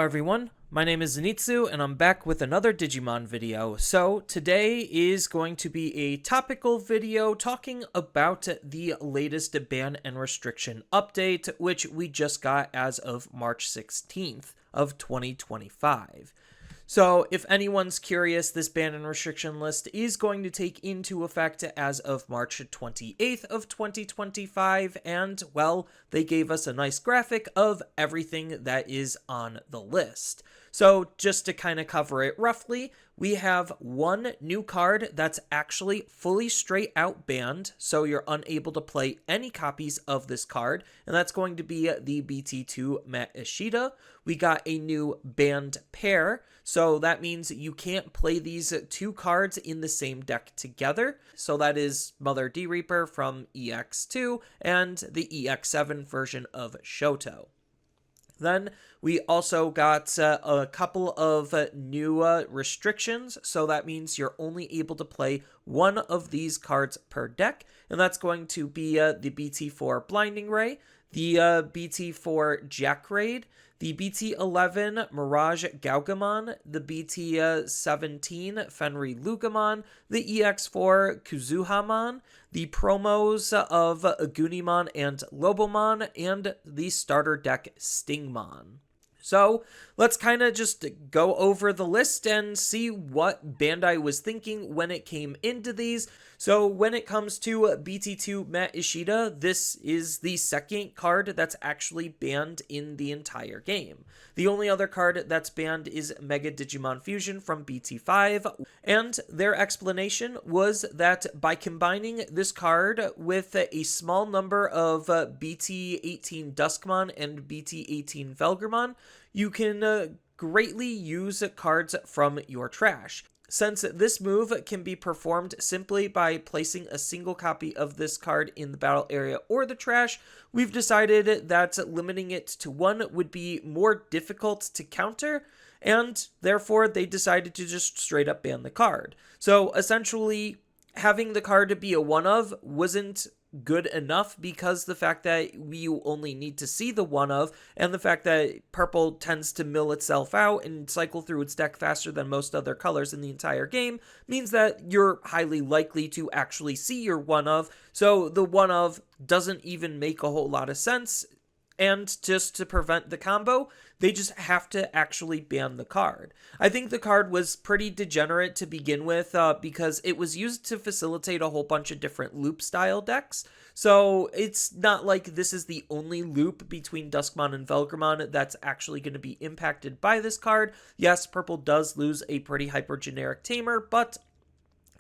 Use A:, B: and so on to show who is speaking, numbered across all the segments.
A: everyone, my name is Zenitsu and I'm back with another Digimon video. So today is going to be a topical video talking about the latest ban and restriction update, which we just got as of March 16th of 2025. So if anyone's curious, this ban and restriction list is going to take into effect as of March 28th of 2025, and well, they gave us a nice graphic of everything that is on the list. So just to kind of cover it roughly, we have one new card that's actually fully straight out banned, so you're unable to play any copies of this card, and that's going to be the BT2 Mat Ishida. We got a new banned pair, so that means you can't play these two cards in the same deck together. So that is Mother D-Reaper from EX2 and the EX7 version of Shoto. Then we also got a couple of new restrictions, so that means you're only able to play one of these cards per deck, and that's going to be the BT4 Blinding Ray, the BT4 Jack Raid, the BT11 MirageGaogamon, the BT17 Fenriloogamon, the EX4 Kuzuhamon, the promos of Agunimon and Lobomon, and the starter deck Stingmon. So let's kind of just go over the list and see what Bandai was thinking when it came into these. So when it comes to BT2 Mat Ishida, this is the second card that's actually banned in the entire game. The only other card that's banned is Mega Digimon Fusion from BT5, and their explanation was that by combining this card with a small number of BT18 Duskmon and BT18 Velgramon, you can greatly use cards from your trash. Since this move can be performed simply by placing a single copy of this card in the battle area or the trash, we've decided that limiting it to one would be more difficult to counter, and therefore they decided to just straight up ban the card. So essentially, having the card be a one of wasn't good enough because the fact that we only need to see the one of, and the fact that purple tends to mill itself out and cycle through its deck faster than most other colors in the entire game, means that you're highly likely to actually see your one of, so the one of doesn't even make a whole lot of sense. And just to prevent the combo, they just have to actually ban the card. I think the card was pretty degenerate to begin with because it was used to facilitate a whole bunch of different loop style decks. So it's not like this is the only loop between Duskmon and Velgramon that's actually going to be impacted by this card. Yes, purple does lose a pretty hyper-generic tamer, but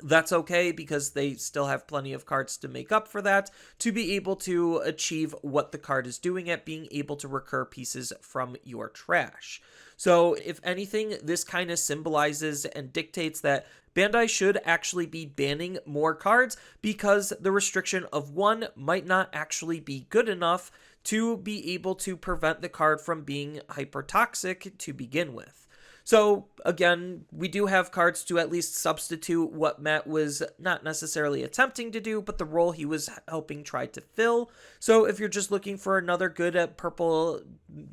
A: that's okay because they still have plenty of cards to make up for that to be able to achieve what the card is doing at being able to recur pieces from your trash. So if anything, this kind of symbolizes and dictates that Bandai should actually be banning more cards because the restriction of one might not actually be good enough to be able to prevent the card from being hyper-toxic to begin with. So, again, we do have cards to at least substitute what Matt was not necessarily attempting to do, but the role he was helping try to fill. So, if you're just looking for another good purple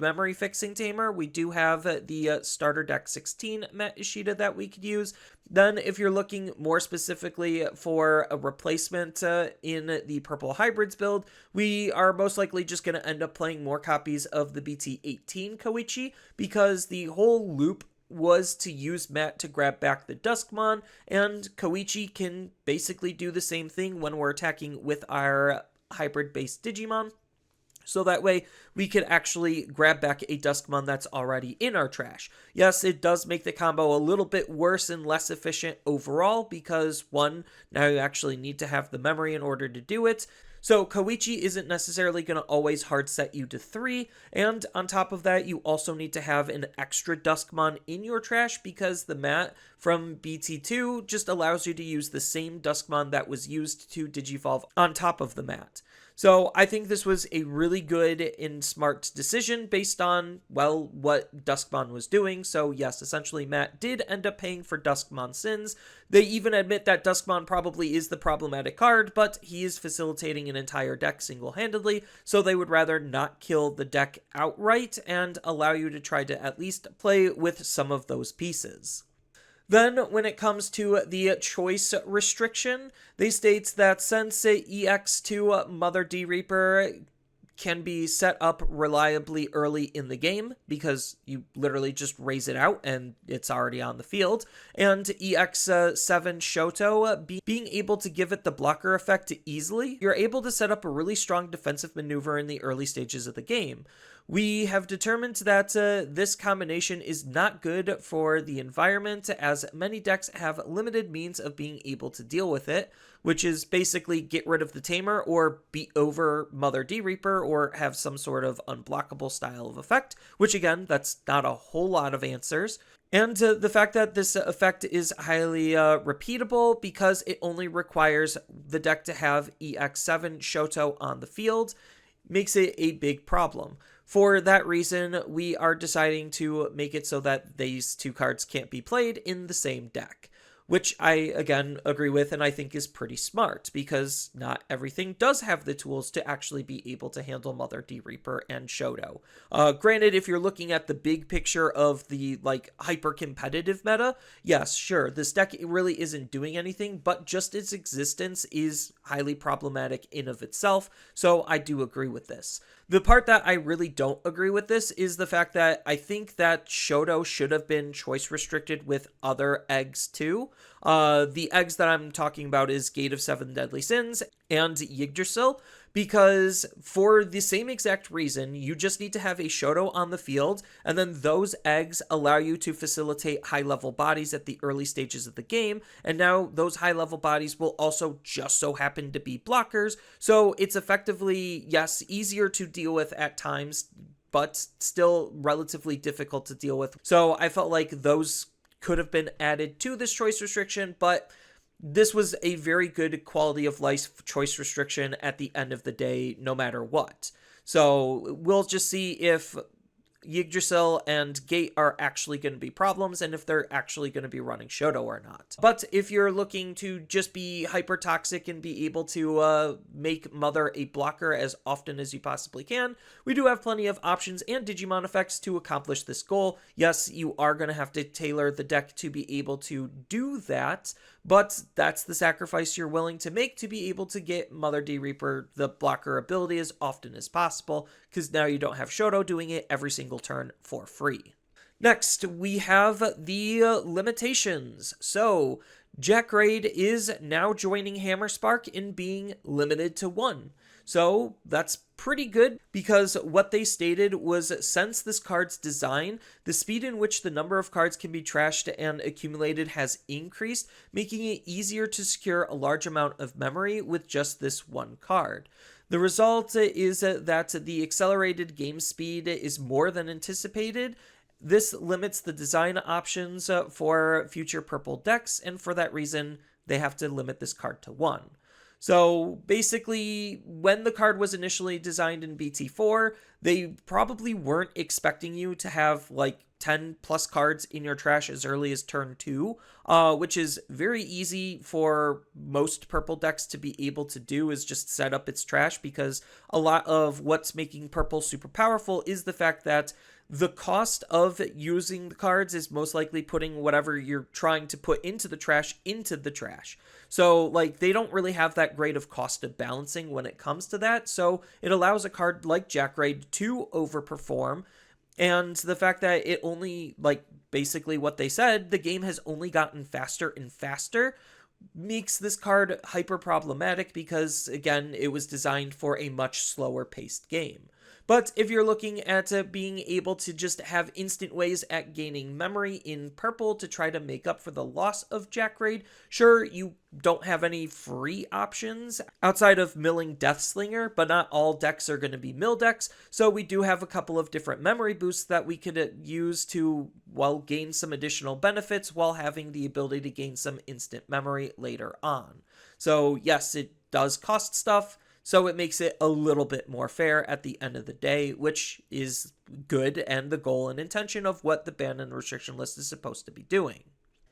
A: memory fixing tamer, we do have the starter deck 16 Mat Ishida that we could use. Then, if you're looking more specifically for a replacement in the purple hybrids build, we are most likely just going to end up playing more copies of the BT18 Koichi because the whole loop was to use Matt to grab back the Duskmon, and Koichi can basically do the same thing when we're attacking with our hybrid-based Digimon. So that way, we could actually grab back a Duskmon that's already in our trash. Yes, it does make the combo a little bit worse and less efficient overall because, one, now you actually need to have the memory in order to do it. So Koichi isn't necessarily going to always hard set you to 3, and on top of that, you also need to have an extra Duskmon in your trash because the mat from BT2 just allows you to use the same Duskmon that was used to Digivolve on top of the mat. So I think this was a really good and smart decision based on, well, what Duskmon was doing. So yes, essentially Matt did end up paying for Duskmon's sins. They even admit that Duskmon probably is the problematic card, but he is facilitating an entire deck single-handedly, so they would rather not kill the deck outright and allow you to try to at least play with some of those pieces. Then, when it comes to the choice restriction, they state that since EX2 Mother D Reaper can be set up reliably early in the game, because you literally just raise it out and it's already on the field, and EX7 Shoto being able to give it the blocker effect easily, you're able to set up a really strong defensive maneuver in the early stages of the game. We have determined that this combination is not good for the environment, as many decks have limited means of being able to deal with it, which is basically get rid of the Tamer or beat over Mother D Reaper or have some sort of unblockable style of effect, which again, that's not a whole lot of answers. And the fact that this effect is highly repeatable because it only requires the deck to have EX7 Shoto on the field makes it a big problem. For that reason, we are deciding to make it so that these two cards can't be played in the same deck, which I, again, agree with and I think is pretty smart, because not everything does have the tools to actually be able to handle Mother D Reaper and Shoto. Granted, if you're looking at the big picture of the, hyper-competitive meta, yes, sure, this deck really isn't doing anything, but just its existence is highly problematic in of itself, so I do agree with this. The part that I really don't agree with this is the fact that I think that Shoto should have been choice restricted with other eggs too. The eggs that I'm talking about is Gate of Seven Deadly Sins and Yggdrasil, because for the same exact reason, you just need to have a Shoto on the field, and then those eggs allow you to facilitate high-level bodies at the early stages of the game, and now those high-level bodies will also just so happen to be blockers, so it's effectively, yes, easier to deal with at times, but still relatively difficult to deal with. So I felt like those could have been added to this choice restriction, but this was a very good quality of life choice restriction at the end of the day, no matter what. So we'll just see if Yggdrasil and Gate are actually going to be problems, and if they're actually going to be running Shoto or not. But if you're looking to just be hyper toxic and be able to make Mother a blocker as often as you possibly can, we do have plenty of options and Digimon effects to accomplish this goal. Yes, you are going to have to tailor the deck to be able to do that, but that's the sacrifice you're willing to make to be able to get Mother D Reaper the blocker ability as often as possible, because now you don't have Shoto doing it every single turn for free. Next, we have the limitations. So, Jackraid is now joining Hammerspark in being limited to 1. So that's pretty good, because what they stated was, since this card's design, the speed in which the number of cards can be trashed and accumulated has increased, making it easier to secure a large amount of memory with just this one card. The result is that the accelerated game speed is more than anticipated. This limits the design options for future purple decks, and for that reason, they have to limit this card to 1. So basically, when the card was initially designed in BT4, they probably weren't expecting you to have 10 plus cards in your trash as early as turn 2, which is very easy for most purple decks to be able to do, is just set up its trash, because a lot of what's making purple super powerful is the fact that the cost of using the cards is most likely putting whatever you're trying to put into the trash. So, they don't really have that great of cost of balancing when it comes to that, so it allows a card like Jackraid to overperform, and the fact that it only, basically what they said, the game has only gotten faster and faster, makes this card hyper problematic, because, again, it was designed for a much slower paced game. But if you're looking at being able to just have instant ways at gaining memory in purple to try to make up for the loss of Jackraid, sure, you don't have any free options outside of milling Deathslinger, but not all decks are going to be mill decks, so we do have a couple of different memory boosts that we could use to, gain some additional benefits while having the ability to gain some instant memory later on. So yes, it does cost stuff. So it makes it a little bit more fair at the end of the day, which is good and the goal and intention of what the ban and restriction list is supposed to be doing.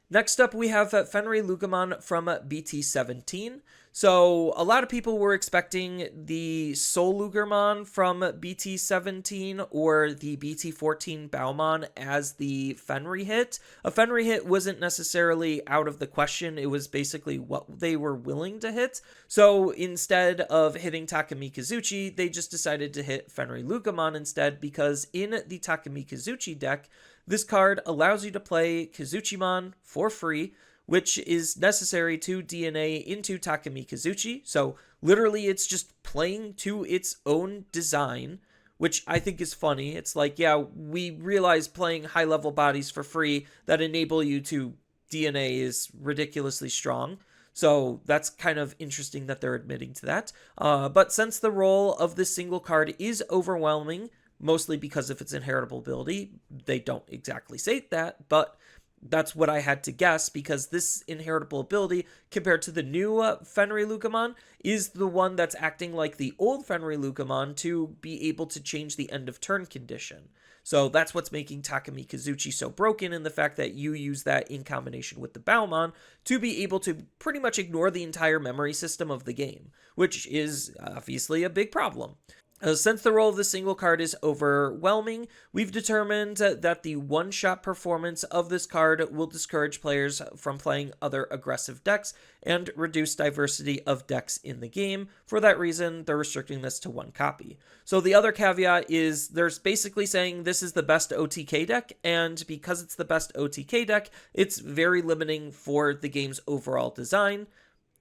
A: Next up, we have Fenriloogamon from BT17. So a lot of people were expecting the Soloogamon from BT17 or the BT14 Baomon as the Fenri hit. A Fenri hit wasn't necessarily out of the question. It was basically what they were willing to hit. So instead of hitting Takamikazuchi, they just decided to hit Fenriloogamon instead, because in the Takamikazuchi deck, this card allows you to play Kazuchimon for free, which is necessary to DNA into Takamikazuchi. So literally it's just playing to its own design, which I think is funny. It's like, yeah, we realize playing high-level bodies for free that enable you to DNA is ridiculously strong. So that's kind of interesting that they're admitting to that. But since the role of this single card is overwhelming, mostly because of its inheritable ability, they don't exactly say that, but that's what I had to guess, because this inheritable ability, compared to the new Fenriloogamon, is the one that's acting like the old Fenriloogamon to be able to change the end of turn condition. So that's what's making Takamikazuchi so broken, in the fact that you use that in combination with the Baomon to be able to pretty much ignore the entire memory system of the game, which is obviously a big problem. Since the role of the single card is overwhelming, we've determined that the one-shot performance of this card will discourage players from playing other aggressive decks and reduce diversity of decks in the game. For that reason, they're restricting this to one copy. So the other caveat is they're basically saying this is the best OTK deck, and because it's the best OTK deck, it's very limiting for the game's overall design,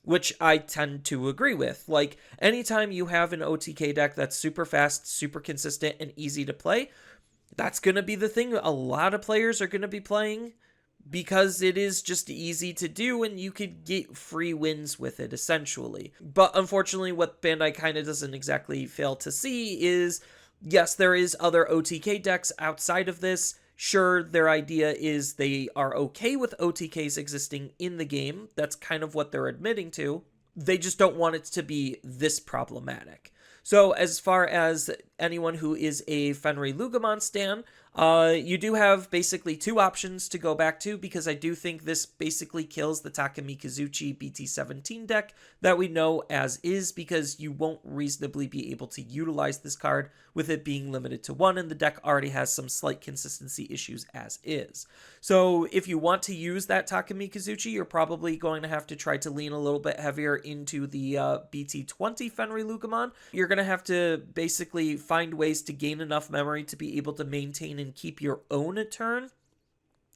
A: which I tend to agree with. Like, anytime you have an OTK deck that's super fast, super consistent, and easy to play, that's going to be the thing a lot of players are going to be playing, because it is just easy to do and you could get free wins with it, essentially. But unfortunately, what Bandai kind of doesn't exactly fail to see is, yes, there is other OTK decks outside of this. Sure, their idea is they are okay with OTKs existing in the game. That's kind of what they're admitting to. They just don't want it to be this problematic. So as far as anyone who is a Fenriloogamon stan, you do have basically two options to go back to, because I do think this basically kills the Takamikazuchi BT17 deck that we know as is, because you won't reasonably be able to utilize this card with it being limited to one, and the deck already has some slight consistency issues as is. So if you want to use that Takamikazuchi, you're probably going to have to try to lean a little bit heavier into the BT20 Fenriloogamon. You're going to have to basically find ways to gain enough memory to be able to maintain and keep your own turn.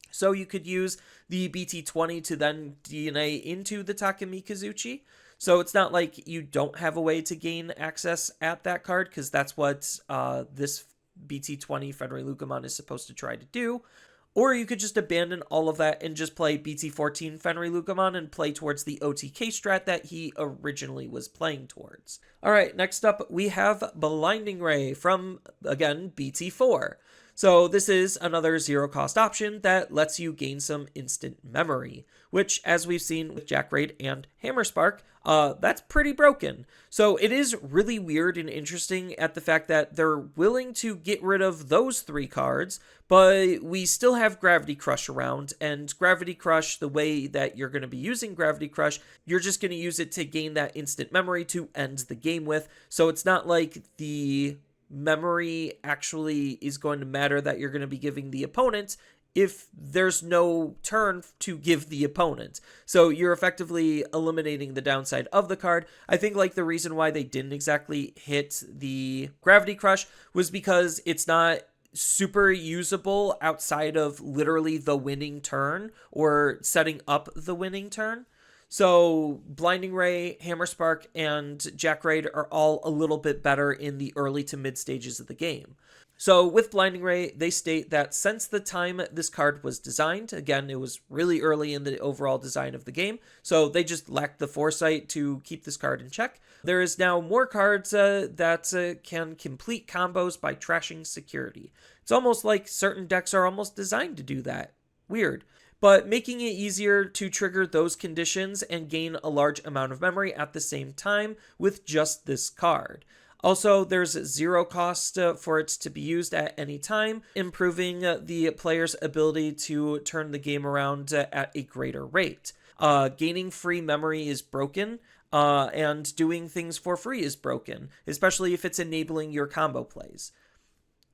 A: So you could use the BT20 to then DNA into the Takamikazuchi. So it's not like you don't have a way to gain access at that card, because that's what this BT20 Fenriloogamon is supposed to try to do. Or you could just abandon all of that and just play BT14 Fenriloogamon and play towards the OTK strat that he originally was playing towards. Alright, next up we have Blinding Ray from, again, BT4. So this is another zero-cost option that lets you gain some instant memory, which, as we've seen with Jack Raid and Hammerspark, that's pretty broken. So it is really weird and interesting at the fact that they're willing to get rid of those three cards, but we still have Gravity Crush around, and Gravity Crush, the way that you're going to be using Gravity Crush, you're just going to use it to gain that instant memory to end the game with. So it's not like the memory actually is going to matter that you're going to be giving the opponent if there's no turn to give the opponent. So you're effectively eliminating the downside of the card. I think like the reason why they didn't exactly hit the Gravity Crush was because it's not super usable outside of literally the winning turn or setting up the winning turn. So Blinding Ray, Hammerspark, and Jack Raid are all a little bit better in the early to mid stages of the game. So with Blinding Ray, they state that since the time this card was designed, again, it was really early in the overall design of the game, so they just lacked the foresight to keep this card in check. There is now more cards that can complete combos by trashing security. It's almost like certain decks are almost designed to do that. Weird. but making it easier to trigger those conditions and gain a large amount of memory at the same time with just this card. Also, there's zero cost for it to be used at any time, improving the player's ability to turn the game around at a greater rate. Gaining free memory is broken, and doing things for free is broken, especially if it's enabling your combo plays.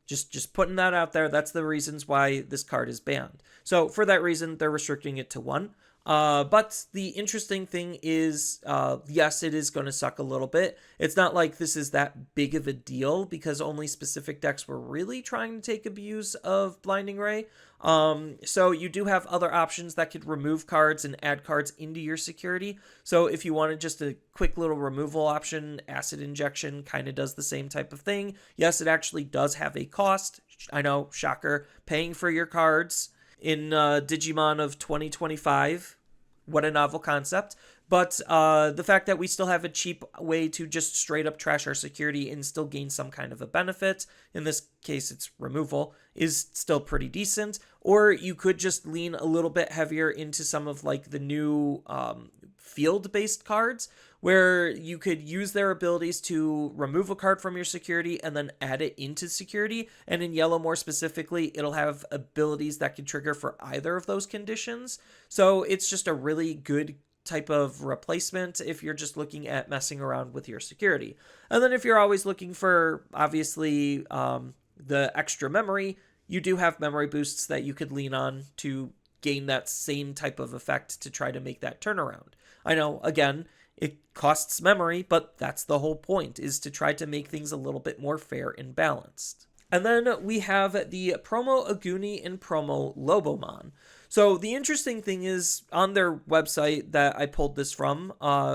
A: Just putting that out there. That's the reasons why this card is banned. So for that reason, they're restricting it to 1. But the interesting thing is, yes, it is going to suck a little bit. It's not like this is that big of a deal because only specific decks were really trying to take abuse of Blinding Ray. So you do have other options that could remove cards and add cards into your security. So if you wanted just a quick little removal option, Acid Injection kind of does the same type of thing. Yes, it actually does have a cost. I know, shocker, paying for your cards in Digimon of 2025. What a novel concept. But the fact that we still have a cheap way to just straight up trash our security and still gain some kind of a benefit, in this case it's removal, is still pretty decent. Or you could just lean a little bit heavier into some of like the new field-based cards, where you could use their abilities to remove a card from your security and then add it into security. And in yellow more specifically, it'll have abilities that can trigger for either of those conditions. So it's just a really good type of replacement if you're just looking at messing around with your security. And then if you're always looking for, obviously, the extra memory, you do have memory boosts that you could lean on to gain that same type of effect to try to make that turnaround. I know, again, it costs memory, but that's the whole point, is to try to make things a little bit more fair and balanced. And then we have the promo Aguni and promo Lobomon. So the interesting thing is, on their website that I pulled this from,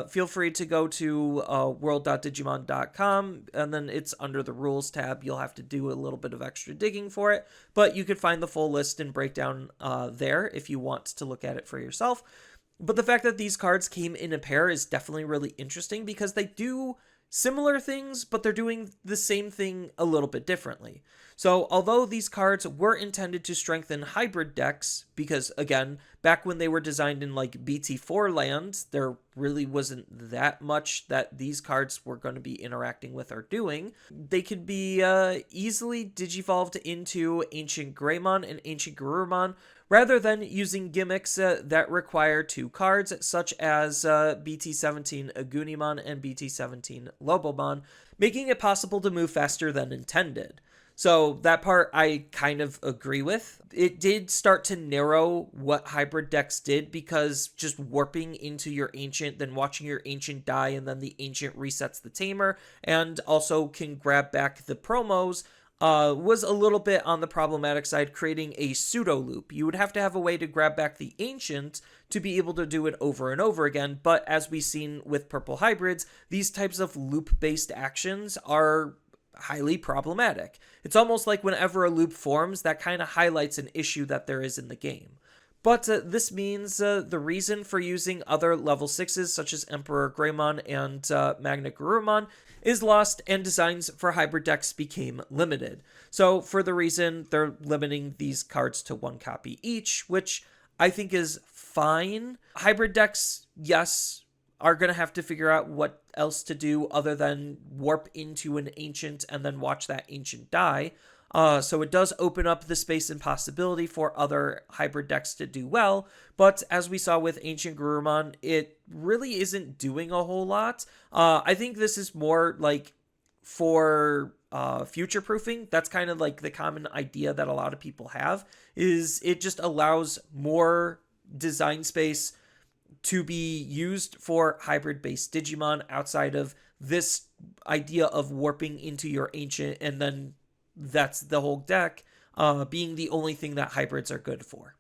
A: feel free to go to world.digimon.com, and then it's under the rules tab. You'll have to do a little bit of extra digging for it, but you could find the full list and breakdown there if you want to look at it for yourself. But the fact that these cards came in a pair is definitely really interesting because they do similar things, but they're doing the same thing a little bit differently. So although these cards were intended to strengthen hybrid decks, because again, back when they were designed in like BT4 land, there really wasn't that much that these cards were going to be interacting with or doing, they could be easily digivolved into Ancient Greymon and Ancient Garurumon, rather than using gimmicks that require 2 cards, such as BT17 Agunimon and BT17 Lobomon, making it possible to move faster than intended. So that part I kind of agree with. It did start to narrow what hybrid decks did, because just warping into your Ancient, then watching your Ancient die, and then the Ancient resets the Tamer, and also can grab back the promos, was a little bit on the problematic side, creating a pseudo loop. You would have to have a way to grab back the Ancient to be able to do it over and over again, but as we've seen with purple hybrids, these types of loop-based actions are highly problematic. It's almost like whenever a loop forms, that kind of highlights an issue that there is in the game. But this means the reason for using other level 6s, such as Emperor Greymon and Magna Garurumon, is lost, and designs for hybrid decks became limited. So for the reason, they're limiting these cards to 1 copy each, which I think is fine. Hybrid decks, yes, are going to have to figure out what else to do other than warp into an Ancient and then watch that Ancient die. So it does open up the space and possibility for other hybrid decks to do well, but as we saw with Ancient Garurumon, it really isn't doing a whole lot. I think this is more like for future-proofing. That's kind of like the common idea that a lot of people have, is it just allows more design space to be used for hybrid-based Digimon outside of this idea of warping into your Ancient and then that's the whole deck being the only thing that hybrids are good for.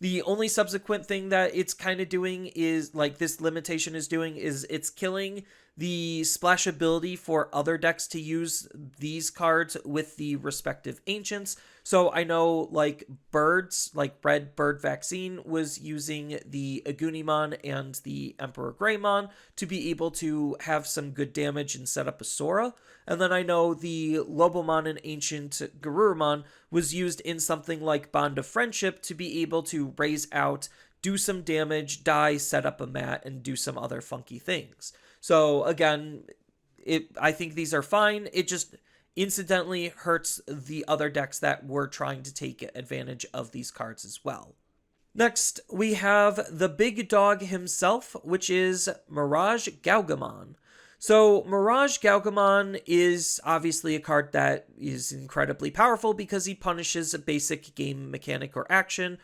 A: The only subsequent thing that it's kind of doing is, like this limitation is doing, is it's killing the splashability for other decks to use these cards with the respective ancients. So I know like Birds, like Red Bird Vaccine was using the Agunimon and the Emperor Greymon to be able to have some good damage and set up a Sora. And then I know the Lobomon and Ancient Garurumon was used in something like Bond of Friendship to be able to raise out, do some damage, die, set up a mat, and do some other funky things. So again, I think these are fine. It just incidentally hurts the other decks that were trying to take advantage of these cards as well. Next, we have the big dog himself, which is MirageGaogamon. So MirageGaogamon is obviously a card that is incredibly powerful because he punishes a basic game mechanic or action,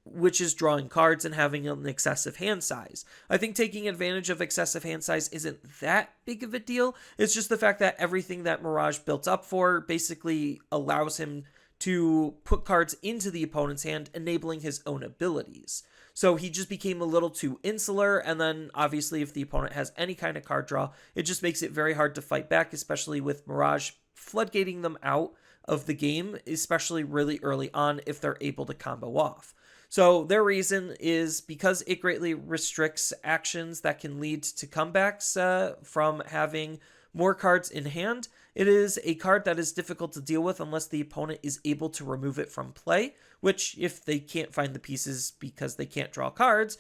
A: which is drawing cards and having an excessive hand size. I think taking advantage of excessive hand size isn't that big of a deal. It's just the fact that everything that Mirage built up for basically allows him to put cards into the opponent's hand, enabling his own abilities. So he just became a little too insular, and then obviously if the opponent has any kind of card draw, it just makes it very hard to fight back, especially with Mirage floodgating them out of the game, especially really early on if they're able to combo off. So their reason is because it greatly restricts actions that can lead to comebacks from having more cards in hand. It is a card that is difficult to deal with unless the opponent is able to remove it from play, which if they can't find the pieces because they can't draw cards,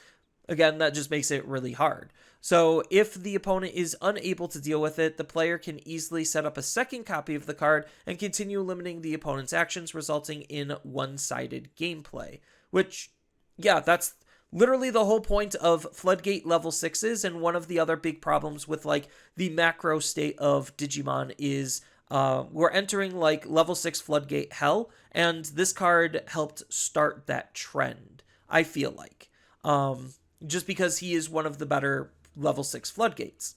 A: again, that just makes it really hard. So if the opponent is unable to deal with it, the player can easily set up a second copy of the card and continue limiting the opponent's actions, resulting in one-sided gameplay. Which, yeah, that's literally the whole point of Floodgate level 6s, and one of the other big problems with, like, the macro state of Digimon is we're entering, like, level 6 Floodgate hell, and this card helped start that trend, I feel like. Just because he is one of the better level 6 Floodgates.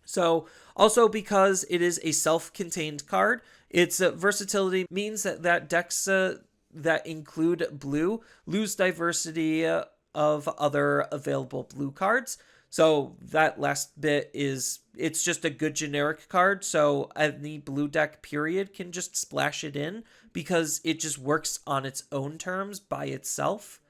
A: So, also because it is a self-contained card, its versatility means that decks that include blue lose diversity of other available blue cards. So that last bit is, it's just a good generic card, so any blue deck period can just splash it in because it just works on its own terms by itself.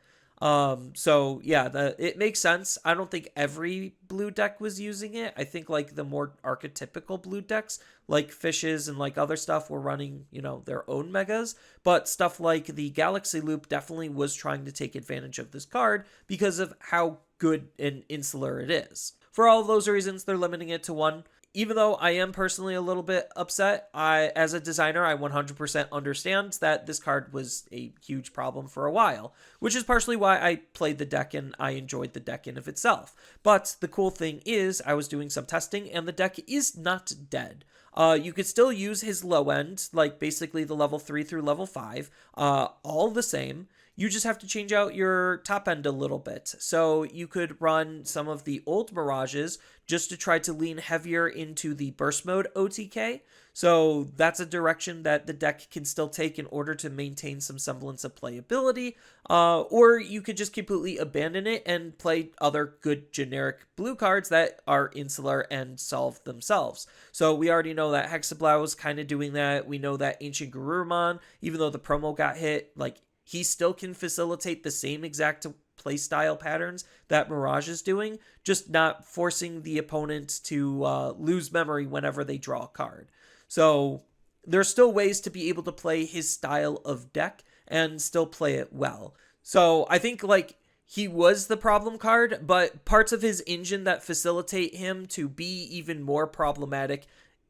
A: So yeah, it makes sense. I don't think every blue deck was using it. I think like the more archetypical blue decks, like Fishes and like other stuff, were running, you know, their own megas. But stuff like the Galaxy Loop definitely was trying to take advantage of this card because of how good and insular it is. For all of those reasons, they're limiting it to one. Even though I am personally a little bit upset, as a designer, I 100% understand that this card was a huge problem for a while, which is partially why I played the deck and I enjoyed the deck in of itself. But the cool thing is, I was doing some testing and the deck is not dead. You could still use his low end, like basically the level 3 through level 5, all the same. You just have to change out your top end a little bit. So you could run some of the old Mirages just to try to lean heavier into the burst mode OTK. So that's a direction that the deck can still take in order to maintain some semblance of playability. Or you could just completely abandon it and play other good generic blue cards that are insular and solve themselves. So we already know that Hexablow is kind of doing that. We know that Ancient Garurumon, even though the promo got hit, like, he still can facilitate the same exact playstyle patterns that Mirage is doing, just not forcing the opponent to lose memory whenever they draw a card. So there's still ways to be able to play his style of deck and still play it well. So I think, like, he was the problem card, but parts of his engine that facilitate him to be even more problematic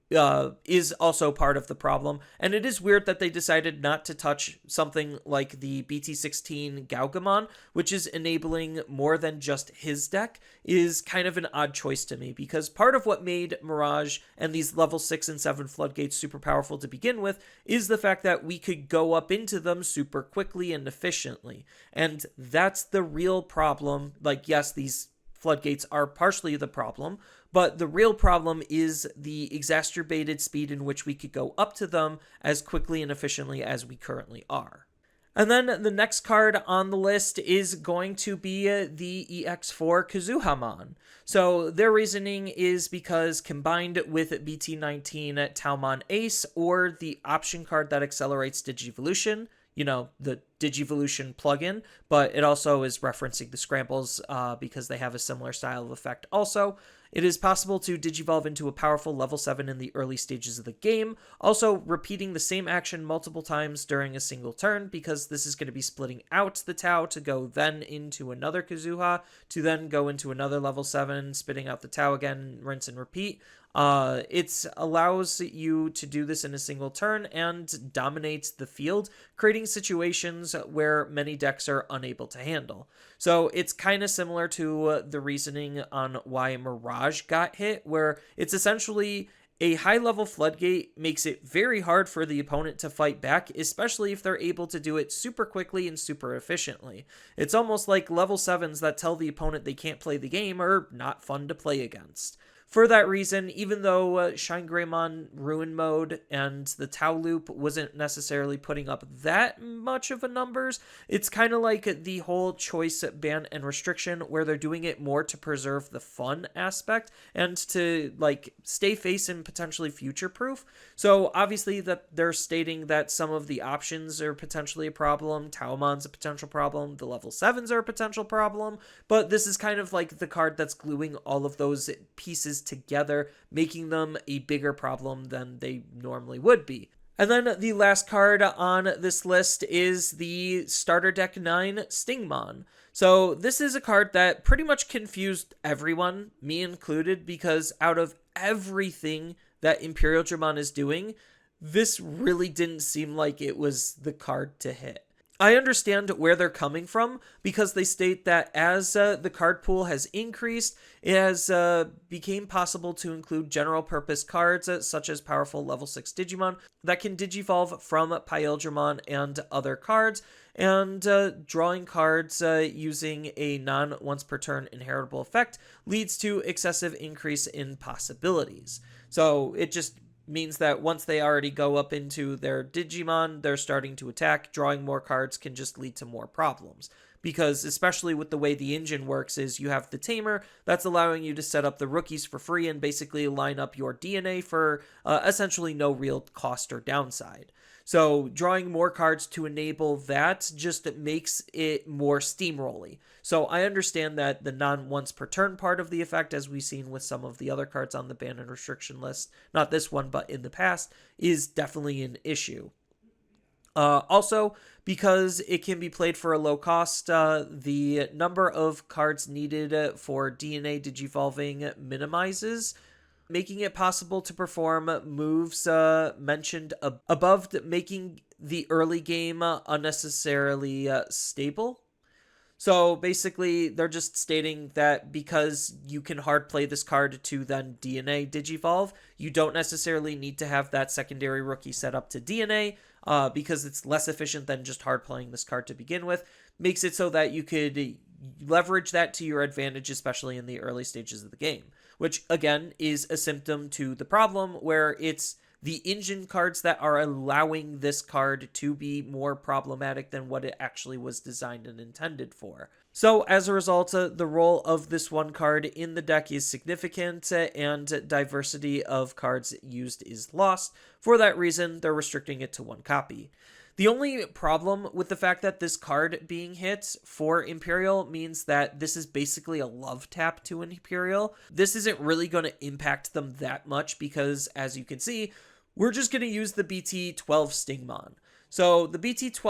A: is also part of the problem. And it is weird that they decided not to touch something like the BT16-009 which is enabling more than just his deck, is kind of an odd choice to me, because part of what made Mirage and these level 6 and 7 floodgates super powerful to begin with is the fact that we could go up into them super quickly and efficiently. And that's the real problem. Like, yes, these floodgates are partially the problem, but the real problem is the exacerbated speed in which we could go up to them as quickly and efficiently as we currently are. And then the next card on the list is going to be the EX4 Kuzuhamon. So their reasoning is because combined with BT19 Taomon Ace, or the option card that accelerates Digivolution, you know, the Digivolution plugin, but it also is referencing the Scrambles because they have a similar style of effect also. It is possible to Digivolve into a powerful level 7 in the early stages of the game, also repeating the same action multiple times during a single turn, because this is going to be splitting out the Tau to go then into another Kazuha, to then go into another level 7, spitting out the Tau again, rinse and repeat. It allows you to do this in a single turn and dominates the field, creating situations where many decks are unable to handle. So it's kind of similar to the reasoning on why Mirage got hit, where it's essentially a high-level floodgate makes it very hard for the opponent to fight back, especially if they're able to do it super quickly and super efficiently. It's almost like level 7s that tell the opponent they can't play the game are not fun to play against. For that reason, even though Shine Greymon Ruin Mode and the Tau Loop wasn't necessarily putting up that much of a numbers, it's kind of like the whole choice ban and restriction, where they're doing it more to preserve the fun aspect and to like stay face and potentially future proof. So obviously that they're stating that some of the options are potentially a problem, Taumon's a potential problem, the level 7s are a potential problem, but this is kind of like the card that's gluing all of those pieces together, making them a bigger problem than they normally would be. And then the last card on this list is the Starter Deck 9 Stingmon. So this is a card that pretty much confused everyone, me included, because out of everything that Imperial Dramon is doing, this really didn't seem like it was the card to hit. I understand where they're coming from, because they state that as the card pool has increased, it has became possible to include general purpose cards such as powerful level 6 Digimon that can digivolve from Paildramon and other cards, and drawing cards using a non-once per turn inheritable effect leads to excessive increase in possibilities. So it just means that once they already go up into their Digimon, they're starting to attack. Drawing more cards can just lead to more problems. Because especially with the way the engine works is you have the Tamer that's allowing you to set up the rookies for free and basically line up your DNA for essentially no real cost or downside. So drawing more cards to enable that just makes it more steamrolly. So I understand that the non-once per turn part of the effect, as we've seen with some of the other cards on the ban and restriction list, not this one, but in the past, is definitely an issue. Also, because it can be played for a low cost, the number of cards needed for DNA digivolving minimizes, making it possible to perform moves mentioned above, making the early game unnecessarily stable. So basically, they're just stating that because you can hard play this card to then DNA Digivolve, you don't necessarily need to have that secondary rookie set up to DNA, because it's less efficient than just hard playing this card to begin with. Makes it so that you could leverage that to your advantage, especially in the early stages of the game, which again is a symptom to the problem where it's the engine cards that are allowing this card to be more problematic than what it actually was designed and intended for. So as a result, the role of this one card in the deck is significant, and diversity of cards used is lost. For that reason, they're restricting it to one copy. The only problem with the fact that this card being hit for Imperial means that this is basically a love tap to an Imperial. This isn't really going to impact them that much because, as you can see, we're just going to use the BT12 Stingmon. So the BT12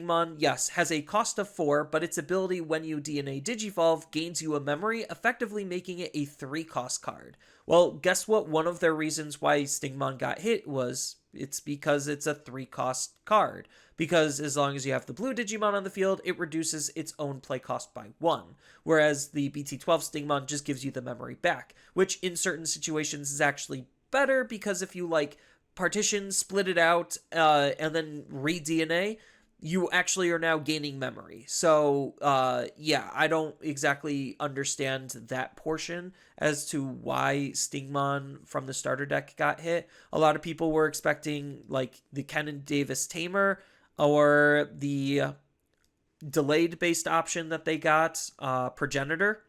A: Stingmon, yes, has a cost of 4, but its ability when you DNA Digivolve gains you a memory, effectively making it a 3-cost card. Well, guess what one of their reasons why Stingmon got hit was? It's because it's a 3-cost card. Because as long as you have the blue Digimon on the field, it reduces its own play cost by 1. Whereas the BT12 Stingmon just gives you the memory back, which in certain situations is actually better, because if you partition, split it out, and then re-DNA, you actually are now gaining memory. So, yeah, I don't exactly understand that portion as to why Stingmon from the starter deck got hit. A lot of people were expecting, the Kenan Davis Tamer. or the delayed based option that they got, Progenitor,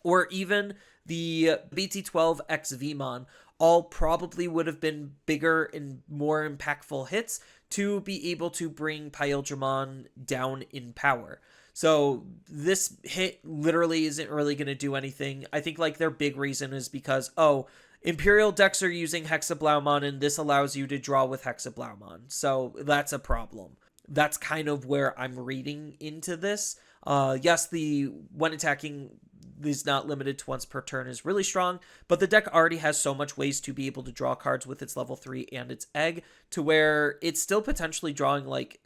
A: or even the BT12-030 all probably would have been bigger and more impactful hits to be able to bring Paildramon down in power. So this hit literally isn't really going to do anything. I think like their big reason is because, oh, Imperial decks are using Hexablaumon and this allows you to draw with Hexablaumon. So that's a problem. That's kind of where I'm reading into this. Yes, the when attacking is not limited to once per turn is really strong, but the deck already has so much ways to be able to draw cards with its level 3 and its egg to where it's still potentially drawing like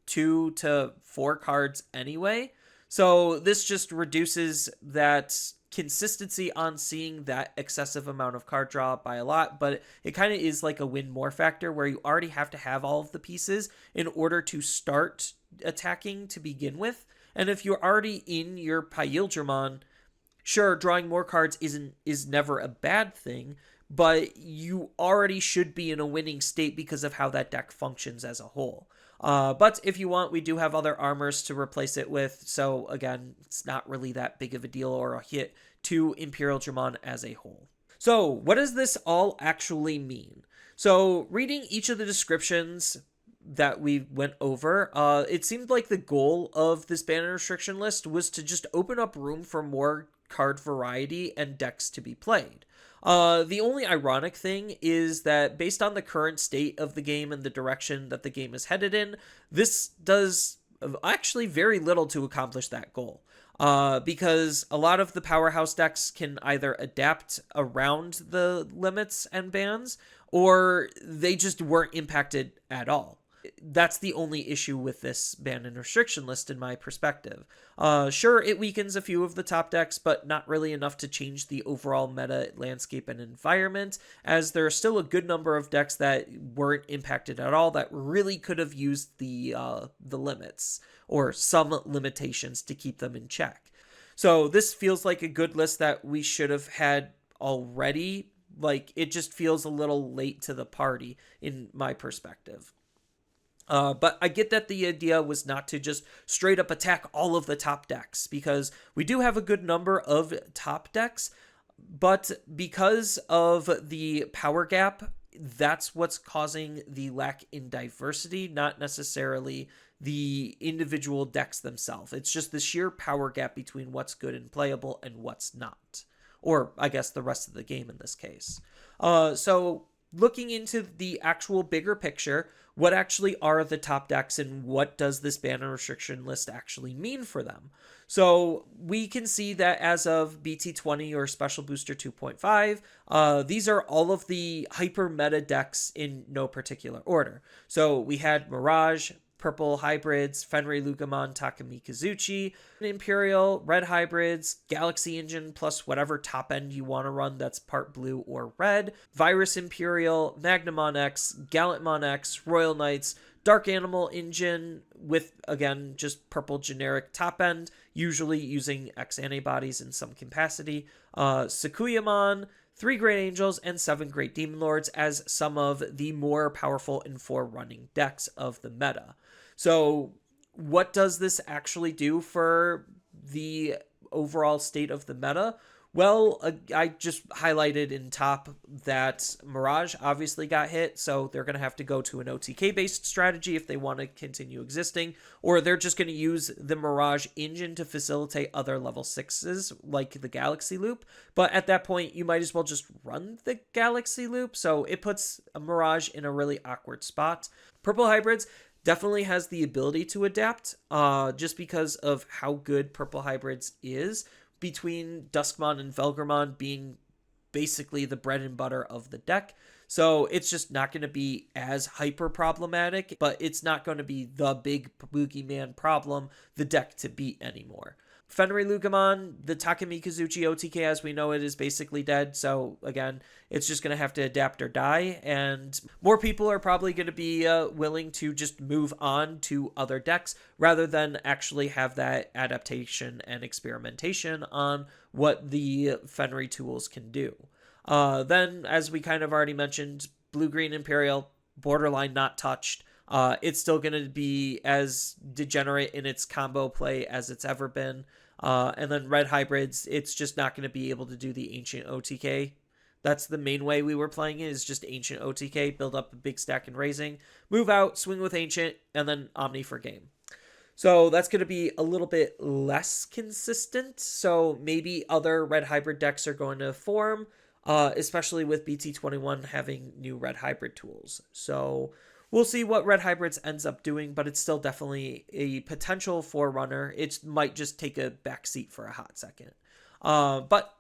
A: 2 to 4 cards anyway. So this just reduces that consistency on seeing that excessive amount of card draw by a lot, but it kind of is like a win more factor where you already have to have all of the pieces in order to start attacking to begin with. And if you're already in your Paildramon, sure, drawing more cards is never a bad thing, but you already should be in a winning state because of how that deck functions as a whole. But if you want, we do have other armors to replace it with, so again, it's not really that big of a deal or a hit to Imperialdramon as a whole. So what does this all actually mean? So reading each of the descriptions that we went over, it seemed like the goal of this ban and restriction list was to just open up room for more card variety and decks to be played. The only ironic thing is that based on the current state of the game and the direction that the game is headed in, this does actually very little to accomplish that goal. Because a lot of the powerhouse decks can either adapt around the limits and bans, or they just weren't impacted at all. That's the only issue with this ban and restriction list in my perspective. Sure, it weakens a few of the top decks, but not really enough to change the overall meta landscape and environment, as there are still a good number of decks that weren't impacted at all that really could have used the limits, or some limitations to keep them in check. So this feels like a good list that we should have had already. Like, it just feels a little late to the party in my perspective. But I get that the idea was not to just straight up attack all of the top decks, because we do have a good number of top decks, but because of the power gap, that's what's causing the lack in diversity, not necessarily the individual decks themselves. It's just the sheer power gap between what's good and playable and what's not. Or, I guess, the rest of the game in this case. So, looking into the actual bigger picture, what actually are the top decks and what does this ban and restriction list actually mean for them? So we can see that as of BT20 or Special Booster 2.5, these are all of the hyper meta decks in no particular order. So we had Mirage, Purple Hybrids, Fenriloogamon, Takamikazuchi, Imperial, Red Hybrids, Galaxy Engine plus whatever top end you want to run that's part blue or red, Virus Imperial, Magnamon X, Gallantmon X, Royal Knights, Dark Animal Engine with, again, just purple generic top end, usually using X antibodies in some capacity, Sakuyamon, 3 Great Angels, and 7 Great Demon Lords as some of the more powerful and forerunning decks of the meta. So what does this actually do for the overall state of the meta? Well, I just highlighted in top that Mirage obviously got hit, so they're going to have to go to an OTK-based strategy if they want to continue existing, or they're just going to use the Mirage engine to facilitate other level 6s, like the Galaxy Loop. But at that point, you might as well just run the Galaxy Loop, so it puts a Mirage in a really awkward spot. Purple Hybrids definitely has the ability to adapt, just because of how good Purple Hybrids is, between Duskmon and Velgramon being basically the bread and butter of the deck. So it's just not going to be as hyper problematic, but it's not going to be the big boogeyman problem the deck to beat anymore. Fenriloogamon, the Takamikazuchi OTK as we know it is basically dead, so again, it's just going to have to adapt or die, and more people are probably going to be willing to just move on to other decks rather than actually have that adaptation and experimentation on what the Fenry tools can do. Then, as we kind of already mentioned, Blue-Green Imperial, borderline not touched. It's still going to be as degenerate in its combo play as it's ever been. And then red hybrids, it's just not going to be able to do the ancient OTK. That's the main way we were playing it, is just ancient OTK, build up a big stack and raising, move out, swing with ancient, and then Omni for game. So that's going to be a little bit less consistent. So maybe other red hybrid decks are going to form, especially with BT21 having new red hybrid tools. So we'll see what red hybrids ends up doing, but it's still definitely a potential forerunner. It might just take a backseat for a hot second. But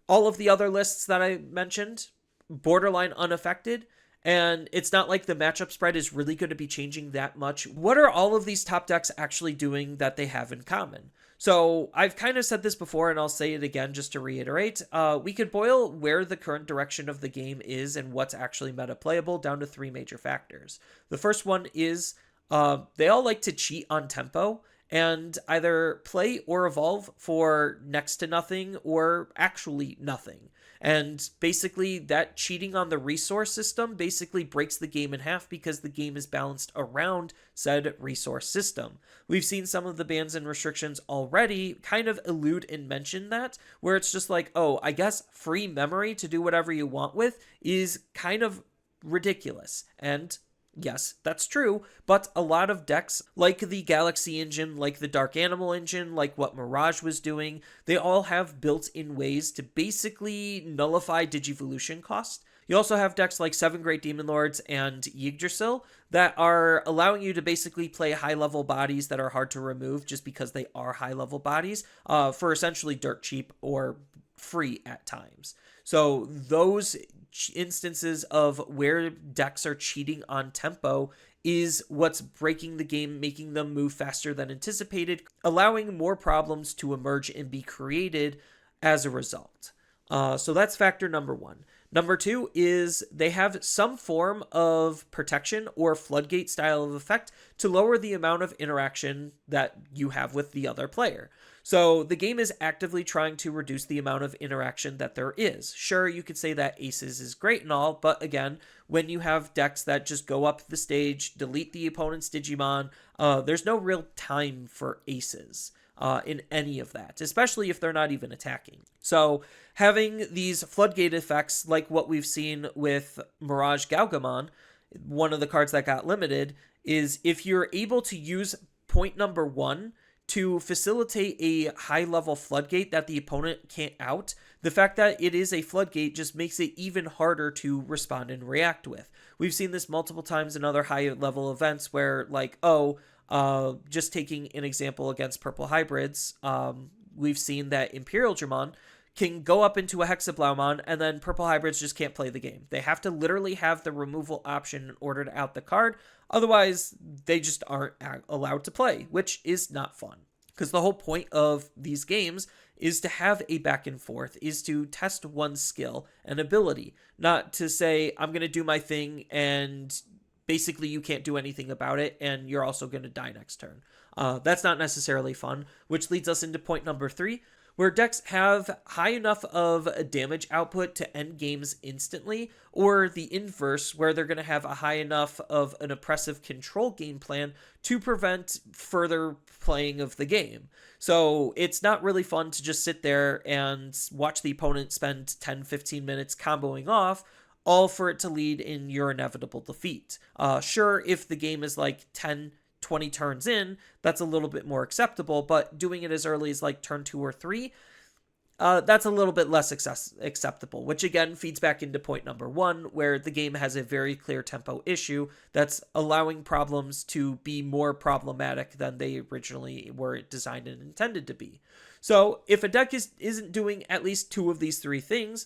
A: all of the other lists that I mentioned, borderline unaffected. And it's not like the matchup spread is really going to be changing that much. What are all of these top decks actually doing that they have in common? So I've kind of said this before, and I'll say it again just to reiterate. We could boil where the current direction of the game is and what's actually meta playable down to 3 major factors. The first one is they all like to cheat on tempo and either play or evolve for next to nothing or actually nothing. And basically that cheating on the resource system basically breaks the game in half because the game is balanced around said resource system. We've seen some of the bans and restrictions already kind of allude and mention that, where it's just like, oh, I guess free memory to do whatever you want with is kind of ridiculous. And yes, that's true, but a lot of decks, like the Galaxy engine, like the Dark Animal engine, like what Mirage was doing, they all have built-in ways to basically nullify Digivolution cost. You also have decks like 7 Great Demon Lords and Yggdrasil that are allowing you to basically play high-level bodies that are hard to remove just because they are high-level bodies for essentially dirt cheap or free at times. So those instances of where decks are cheating on tempo is what's breaking the game, making them move faster than anticipated, allowing more problems to emerge and be created as a result. So that's factor number 1. Number 2 is they have some form of protection or floodgate style of effect to lower the amount of interaction that you have with the other player. So the game is actively trying to reduce the amount of interaction that there is. Sure, you could say that Aces is great and all, but again, when you have decks that just go up the stage, delete the opponent's Digimon, there's no real time for Aces in any of that, especially if they're not even attacking. So having these floodgate effects, like what we've seen with MirageGaogamon, one of the cards that got limited, is if you're able to use point number 1 to facilitate a high-level floodgate that the opponent can't out, the fact that it is a floodgate just makes it even harder to respond and react with. We've seen this multiple times in other high-level events where, like, just taking an example against purple hybrids, we've seen that Imperial Dramon can go up into a Hexablaumon, and then purple hybrids just can't play the game. They have to literally have the removal option in order to out the card. Otherwise, they just aren't allowed to play, which is not fun. Because the whole point of these games is to have a back and forth, is to test one's skill and ability. Not to say, I'm going to do my thing, and basically you can't do anything about it, and you're also going to die next turn. That's not necessarily fun, which leads us into point number 3, where decks have high enough of a damage output to end games instantly, or the inverse, where they're going to have a high enough of an oppressive control game plan to prevent further playing of the game. So it's not really fun to just sit there and watch the opponent spend 10-15 minutes comboing off, all for it to lead in your inevitable defeat. Sure, if the game is like 10-20 turns in, that's a little bit more acceptable, but doing it as early as like turn 2 or 3, that's a little bit less acceptable, which again feeds back into point number 1, where the game has a very clear tempo issue that's allowing problems to be more problematic than they originally were designed and intended to be. So if a deck isn't doing at least 2 of these 3 things,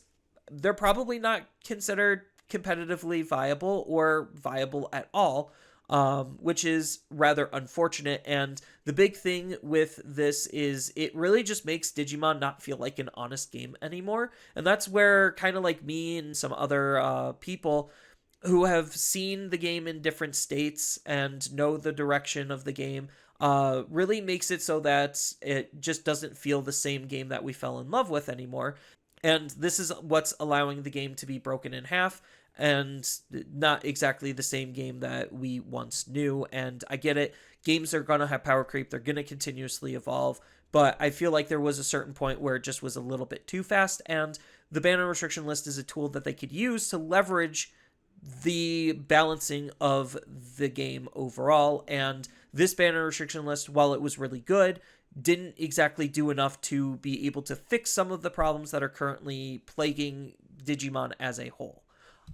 A: they're probably not considered competitively viable or viable at all, which is rather unfortunate. And the big thing with this is it really just makes Digimon not feel like an honest game anymore. And that's where kind of like me and some other people who have seen the game in different states and know the direction of the game really makes it so that it just doesn't feel the same game that we fell in love with anymore. And this is what's allowing the game to be broken in half, and not exactly the same game that we once knew. And I get it. Games are going to have power creep. They're going to continuously evolve. But I feel like there was a certain point where it just was a little bit too fast. And the ban and restriction list is a tool that they could use to leverage the balancing of the game overall. And this ban and restriction list, while it was really good, didn't exactly do enough to be able to fix some of the problems that are currently plaguing Digimon as a whole.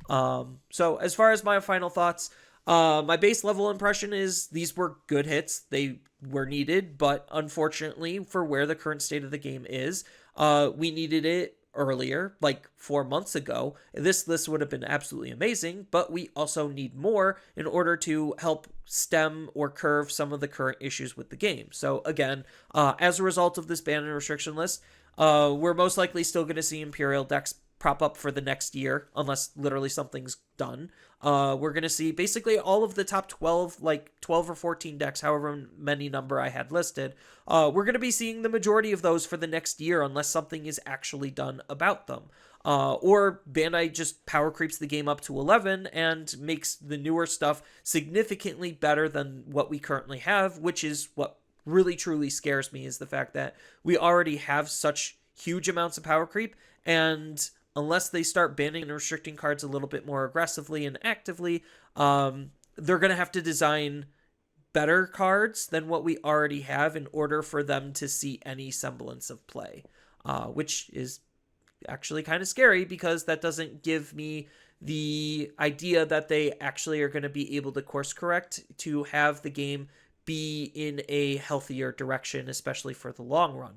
A: So as far as my final thoughts, my base level impression is these were good hits. They were needed, but unfortunately for where the current state of the game is, we needed it earlier, like 4 months ago. This list would have been absolutely amazing, but we also need more in order to help stem or curve some of the current issues with the game. So again, as a result of this ban and restriction list, we're most likely still going to see Imperial decks prop up for the next year, unless literally something's done. We're going to see basically all of the top 12, like 12 or 14 decks, however many number I had listed. We're going to be seeing the majority of those for the next year, unless something is actually done about them. Or Bandai just power creeps the game up to 11 and makes the newer stuff significantly better than what we currently have, which is what really truly scares me, is the fact that we already have such huge amounts of power creep, and unless they start banning and restricting cards a little bit more aggressively and actively, they're going to have to design better cards than what we already have in order for them to see any semblance of play, which is actually kind of scary, because that doesn't give me the idea that they actually are going to be able to course correct to have the game be in a healthier direction, especially for the long run.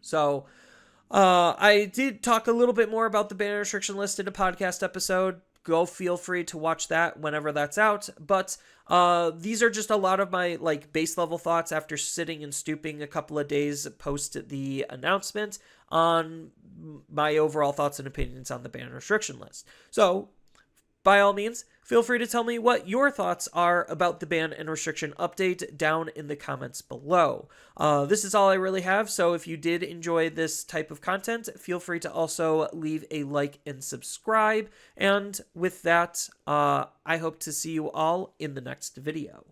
A: So I did talk a little bit more about the ban restriction list in a podcast episode. Go feel free to watch that whenever that's out. But these are just a lot of my base level thoughts after sitting and stooping a couple of days post the announcement on my overall thoughts and opinions on the ban restriction list. So by all means, feel free to tell me what your thoughts are about the ban and restriction update down in the comments below. This is all I really have, so if you did enjoy this type of content, feel free to also leave a like and subscribe. And with that, I hope to see you all in the next video.